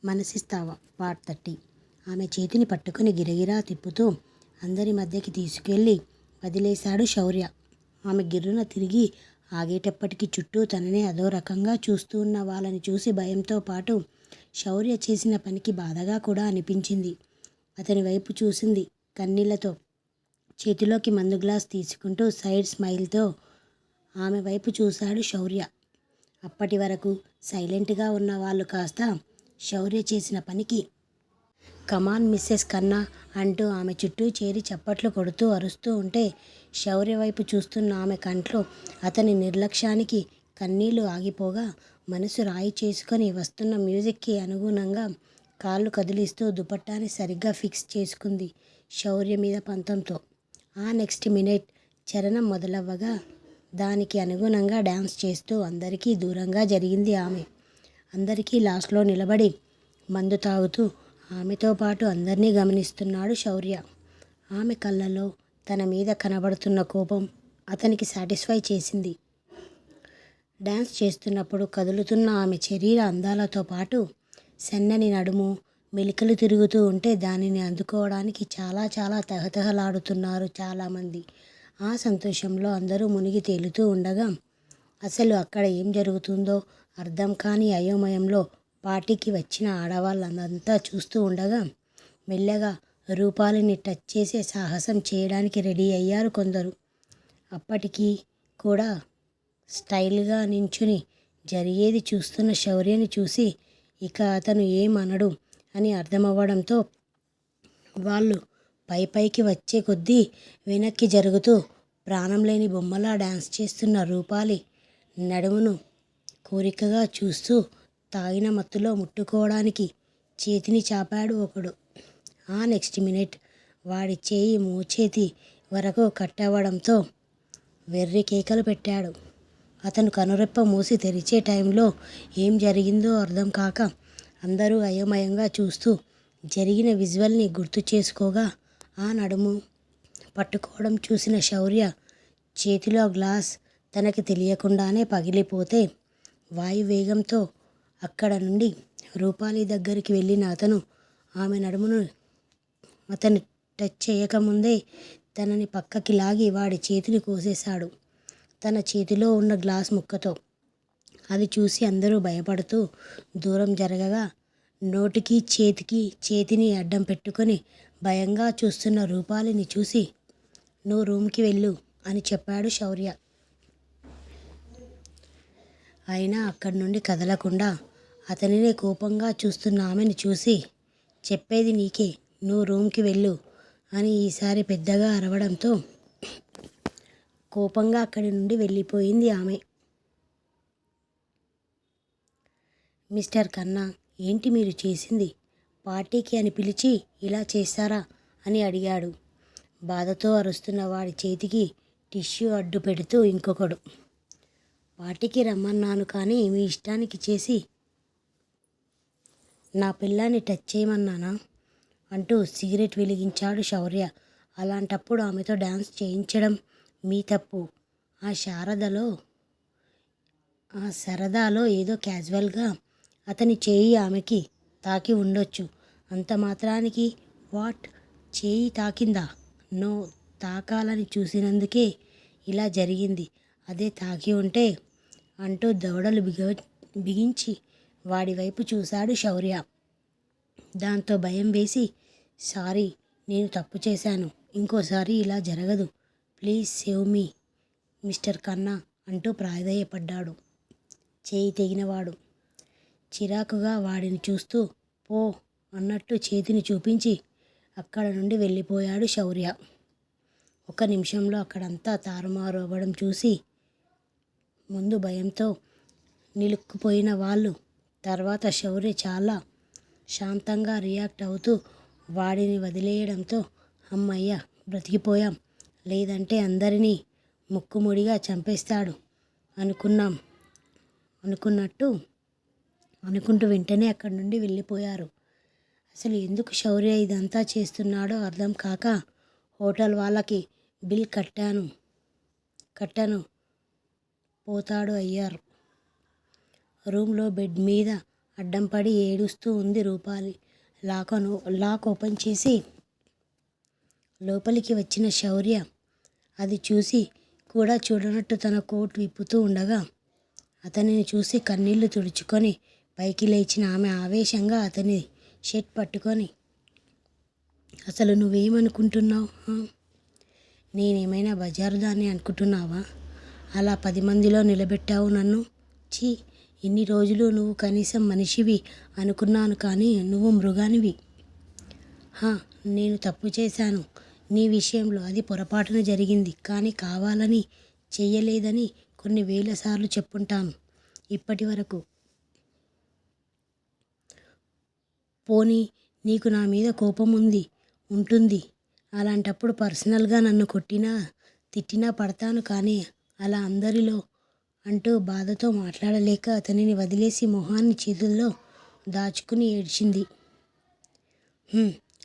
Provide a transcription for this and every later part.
మనసిస్తావా part 30. ఆమె చేతిని పట్టుకుని గిరగిరా తిప్పుతూ అందరి మధ్యకి తీసుకెళ్ళి వదిలేశాడు శౌర్య. ఆమె గిర్రున తిరిగి ఆగేటప్పటికి చుట్టూ తననే అదో రకంగా చూస్తూ ఉన్న వాళ్ళని చూసి భయంతో పాటు శౌర్య చేసిన పనికి బాధగా కూడా అనిపించింది. అతని వైపు చూసింది కన్నీళ్లతో. చేతిలోకి మందు గ్లాస్ తీసుకుంటూ సైడ్ స్మైల్తో ఆమె వైపు చూశాడు శౌర్య. అప్పటి వరకు సైలెంట్గా ఉన్న వాళ్ళు కాస్త శౌర్య చేసిన పనికి కమాన్ మిస్సెస్ కన్నా అంటూ ఆమె చుట్టూ చేరి చప్పట్లు కొడుతూ అరుస్తూ ఉంటే శౌర్య వైపు చూస్తున్న ఆమె కంట్లో అతని నిర్లక్ష్యానికి కన్నీళ్లు ఆగిపోగా మనసు రాయి చేసుకొని వస్తున్న మ్యూజిక్కి అనుగుణంగా కాళ్ళు కదిలిస్తూ దుపట్టాని సరిగ్గా ఫిక్స్ చేసుకుంది శౌర్య మీద పంతంతో. ఆ నెక్స్ట్ మినిట్ చరణం మొదలవ్వగా దానికి అనుగుణంగా డ్యాన్స్ చేస్తూ అందరికీ దూరంగా జరిగింది ఆమె. అందరికీ లాస్ట్లో నిలబడి మందు తాగుతూ ఆమెతో పాటు అందరినీ గమనిస్తున్నాడు శౌర్య. ఆమె కళ్ళలో తన మీద కనబడుతున్న కోపం అతనికి సాటిస్ఫై చేసింది. డ్యాన్స్ చేస్తున్నప్పుడు కదులుతున్న ఆమె శరీర అందాలతో పాటు సన్నని నడుము మెలికలు తిరుగుతూ ఉంటే దానిని అందుకోవడానికి చాలా చాలా తహతహలాడుతున్నారు చాలామంది. ఆ సంతోషంలో అందరూ మునిగి తేలుతూ ఉండగా అసలు అక్కడ ఏం జరుగుతుందో అర్థం కాని అయోమయంలో పార్టీకి వచ్చిన ఆడవాళ్ళంతా చూస్తూ ఉండగా మెల్లగా రూపాలిని టచ్ చేసే సాహసం చేయడానికి రెడీ అయ్యారు కొందరు. అప్పటికీ కూడా స్టైల్గా నించుని జరిగేది చూస్తున్న శౌర్యని చూసి ఇక అతను ఏమనడు అని అర్థమవ్వడంతో వాళ్ళు పైకి వచ్చే కొద్దీ వెనక్కి జరుగుతూ ప్రాణం లేని బొమ్మలా డ్యాన్స్ చేస్తున్న రూపాలి నడుమును కోరికగా చూస్తూ తాగిన మత్తులో ముట్టుకోవడానికి చేతిని చాపాడు ఒకడు. ఆ నెక్స్ట్ మినిట్ వాడి చేయి మోచేతి వరకు కట్టవడంతో వెర్రి కేకలు పెట్టాడు. అతను కనురెప్ప మూసి తెరిచే టైంలో ఏం జరిగిందో అర్థం కాక అందరూ అయోమయంగా చూస్తూ జరిగిన విజువల్ని గుర్తు చేసుకోగా ఆ నడుము పట్టుకోవడం చూసిన శౌర్య చేతిలో గ్లాస్ తనకి తెలియకుండానే పగిలిపోతే వాయువేగంతో అక్కడ నుండి రూపాలి దగ్గరికి వెళ్ళిన అతను ఆమె నడుమును అతను టచ్ చేయకముందే తనని పక్కకి లాగి వాడి చేతిని కోసేశాడు తన చేతిలో ఉన్న గ్లాస్ ముక్కతో. అది చూసి అందరూ భయపడుతూ దూరం జరగగా నోటికి చేతిని అడ్డం పెట్టుకొని భయంగా చూస్తున్న రూపాలిని చూసి నువ్వు రూమ్కి వెళ్ళు అని చెప్పాడు శౌర్య. అయినా అక్కడి నుండి కదలకుండా అతనినే కోపంగా చూస్తున్న ఆమెను చూసి చెప్పేది నీకే, నువ్వు రూమ్కి వెళ్ళు అని ఈసారి పెద్దగా అరవడంతో కోపంగా అక్కడి నుండి వెళ్ళిపోయింది ఆమె. మిస్టర్ కన్నా, ఏంటి మీరు చేసింది? పార్టీకి అని పిలిచి ఇలా చేస్తారా అని అడిగాడు బాధతో అరుస్తున్న వాడి చేతికి టిష్యూ అడ్డు పెడుతూ ఇంకొకడు. పార్టీకి రమ్మన్నాను కానీ మీ ఇష్టానికి చేసి నా పిల్లాన్ని టచ్ చేయమన్నానా అంటూ సిగరెట్ వెలిగించాడు శౌర్య. అలాంటప్పుడు ఆమెతో డ్యాన్స్ చేయించడం మీ తప్పు. ఆ సరదాలో ఏదో క్యాజువల్గా అతని చేయి ఆమెకి తాకి ఉండొచ్చు. అంత మాత్రానికి వాట్, చేయి తాకిందా? నో, తాకాలని చూసినందుకే ఇలా జరిగింది. అదే తాకి ఉంటే అంటూ దవడలు బిగించి వాడి వైపు చూశాడు శౌర్య. దాంతో భయం వేసి సారీ, నేను తప్పు చేశాను, ఇంకోసారి ఇలా జరగదు, ప్లీజ్ సేవ్ మీ మిస్టర్ కన్నా అంటూ ప్రాధేయపడ్డాడు చేయి తెగినవాడు. చిరాకుగా వాడిని చూస్తూ పో అన్నట్టు చేతిని చూపించి అక్కడ నుండి వెళ్ళిపోయాడు శౌర్య. ఒక నిమిషంలో అక్కడంతా తారుమారు అవ్వడం చూసి ముందు భయంతో నిలుక్కుపోయిన వాళ్ళు తర్వాత శౌర్య చాలా శాంతంగా రియాక్ట్ అవుతూ వాడిని వదిలేయడంతో అమ్మయ్య బ్రతికిపోయాం, లేదంటే అందరినీ ముక్కుముడిగా చంపేస్తాడు అనుకుంటూ వెంటనే అక్కడి నుండి వెళ్ళిపోయారు. అసలు ఎందుకు శౌర్య ఇదంతా చేస్తున్నాడో అర్థం కాక హోటల్ వాళ్ళకి బిల్ కట్టను పోతాడు అయ్యారు. రూమ్లో బెడ్ మీద అడ్డం పడి ఏడుస్తూ ఉంది రూపాలి. లాక్ ఓపెన్ చేసి లోపలికి వచ్చిన శౌర్య అది చూసి కూడా చూడనట్టు తన కోట్ విప్పుతూ ఉండగా అతనిని చూసి కన్నీళ్లు తుడుచుకొని పైకి లేచిన ఆమె ఆవేశంగా అతని షర్ట్ పట్టుకొని, అసలు నువ్వేమనుకుంటున్నావు? నేనేమైనా బజారు దాన్ని అనుకుంటున్నావా? అలా 10 మందిలో నిలబెట్టావు నన్ను. ఛీ, ఇన్ని రోజులు నువ్వు కనీసం మనిషివి అనుకున్నాను, కానీ నువ్వు మృగానివి. నేను తప్పు చేశాను నీ విషయంలో. అది పొరపాటున జరిగింది, కానీ కావాలని చెయ్యలేదని కొన్ని వేల సార్లు చెప్పుంటాను ఇప్పటి వరకు. పోనీ నీకు నా మీద కోపం ఉంటుంది. అలాంటప్పుడు పర్సనల్గా నన్ను కొట్టినా తిట్టినా పడతాను, కానీ అలా అందరిలో అంటూ బాధతో మాట్లాడలేక అతనిని వదిలేసి మొహాన్ని చేతుల్లో దాచుకుని ఏడ్చింది.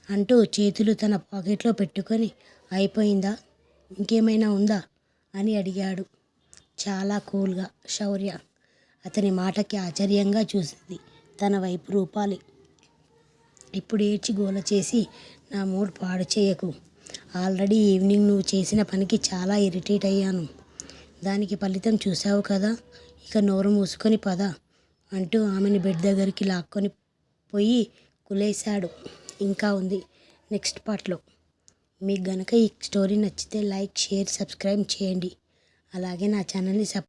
అంటూ చేతులు తన పాకెట్లో పెట్టుకొని, అయిపోయిందా, ఇంకేమైనా ఉందా అని అడిగాడు చాలా కూల్గా. శౌర్య అతని మాటకి ఆశ్చర్యంగా చూసింది తన వైపు రూపాలి. ఇప్పుడు ఏడ్చి గోల చేసి నా మూడ్ పాడు చేయకు. ఆల్రెడీ ఈవినింగ్ నువ్వు చేసిన పనికి చాలా ఇరిటేట్ అయ్యాను. దానికి ఫలితం చూసావు కదా. ఇక నోరు మూసుకొని పద అంటూ ఆమెను బెడ్ దగ్గరికి లాక్కొని పోయి కులేశాడు. ఇంకా ఉంది నెక్స్ట్ పార్ట్లో. మీకు గనక ఈ స్టోరీ నచ్చితే లైక్, షేర్, సబ్స్క్రైబ్ చేయండి. అలాగే నా ఛానల్ని